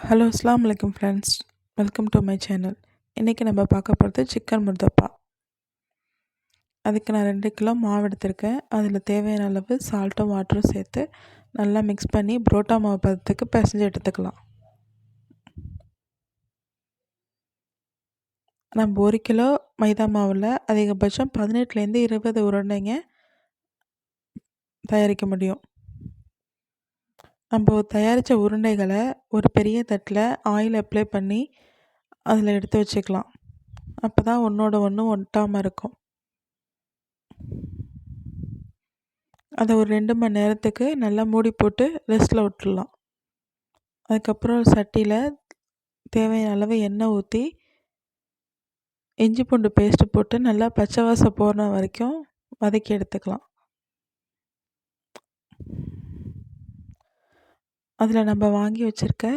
Hello அஸ்ஸலாமு அலைக்கும் friends, welcome to my channel. இன்றைக்கி நம்ம பார்க்க போகிறது சிக்கன் முர்தப்பா. அதுக்கு நான் 2 கிலோ மாவு எடுத்திருக்கேன். அதில் தேவையான அளவு சால்ட்டும் வாட்டரும் சேர்த்து நல்லா மிக்ஸ் பண்ணி புரோட்டா மாவு பதத்துக்கு பிசைஞ்சு எடுத்துக்கலாம். நம்ம 1 கிலோ மைதா மாவில் அதிகபட்சம் 18லேருந்து 20 உருண்டைங்க தயாரிக்க முடியும். நம்ம தயாரித்த உருண்டைகளை ஒரு பெரிய தட்டில் ஆயில் அப்ளை பண்ணி அதில் எடுத்து வச்சுக்கலாம். அப்போ தான் ஒன்றோட ஒன்று ஒட்டாமல் இருக்கும். அதை ஒரு 2 மணி நேரத்துக்கு நல்லா மூடி போட்டு ரெஸ்ட்டில் விட்டுடலாம். அதுக்கப்புறம் சட்டியில் தேவையான அளவு எண்ணெய் ஊற்றி இஞ்சி பூண்டு பேஸ்ட்டு போட்டு நல்லா பச்சை வாசம் போகிற வரைக்கும் வதக்கி எடுத்துக்கலாம். அதில் நம்ம வாங்கி வச்சுருக்க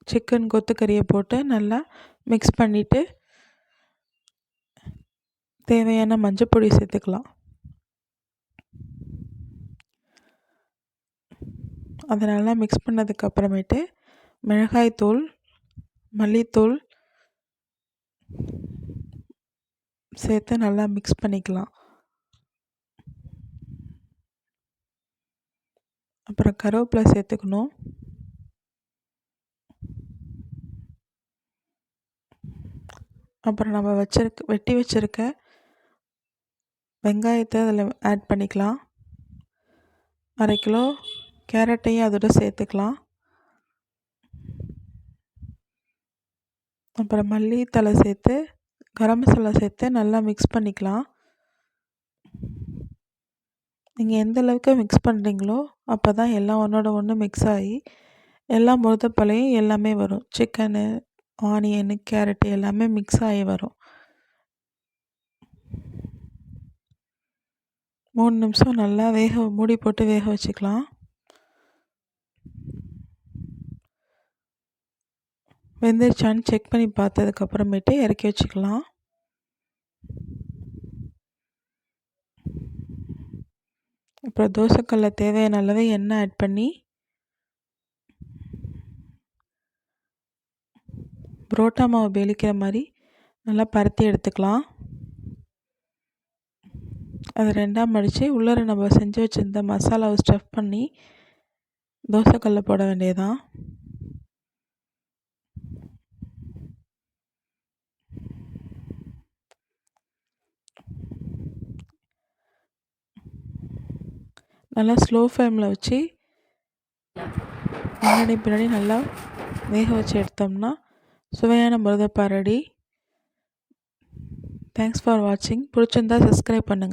சிக்கன் கொத்துக்கறியை போட்டு நல்லா மிக்ஸ் பண்ணிவிட்டு தேவையான மஞ்சப்பொடி சேர்த்துக்கலாம். அதை நல்லா மிக்ஸ் பண்ணதுக்கப்புறமேட்டு மிளகாய்த்தூள், மல்லித்தூள் சேர்த்து நல்லா மிக்ஸ் பண்ணிக்கலாம். அப்புறம் கருவேப்பிலை சேர்த்துக்கணும். அப்புறம் நம்ம வெட்டி வச்சுருக்க வெங்காயத்தை அதில் ஆட் பண்ணிக்கலாம். 1/2 கிலோ கேரட்டையும் அதோட சேர்த்துக்கலாம். அப்புறம் மல்லித்தழை சேர்த்து கரம் மசாலா சேர்த்து நல்லா மிக்ஸ் பண்ணிக்கலாம். நீங்கள் எந்த அளவுக்கு மிக்ஸ் பண்ணுறீங்களோ அப்போ தான் எல்லாம் ஒன்றோட ஒன்று மிக்ஸ் ஆகி எல்லா முருதப்பாலையும் எல்லாமே வரும். சிக்கனு, ஆனியனு, கேரட்டு எல்லாமே மிக்ஸ் ஆகி வரும். 3 நிமிஷம் நல்லா மூடி போட்டு வேக வச்சுக்கலாம். வெந்துருச்சான்னு செக் பண்ணி பார்த்ததுக்கப்புறமேட்டு இறக்கி வச்சுக்கலாம். அப்புறம் தோசைக்கல்ல தேவையான அளவு எண்ணெய் ஆட் பண்ணி புரோட்டா மாவு பெலிக்கிற மாதிரி நல்லா பரத்தி எடுத்துக்கலாம். அதை 2ஆக மடித்து உள்ளார நம்ம செஞ்சு வச்சுருந்த மசாலாவை ஸ்டஃப் பண்ணி தோசைக்கல்ல போட வேண்டியதான். நல்லா ஸ்லோ ஃப்ளேமில் வச்சு முன்னாடி பின்னாடி நல்லா வேக வச்சு எடுத்தோம்னா சுவையான முருதப்பா ரெடி. தேங்க்ஸ் ஃபார் வாட்சிங். பிடிச்சிருந்தா சப்ஸ்கிரைப் பண்ணுங்கள்.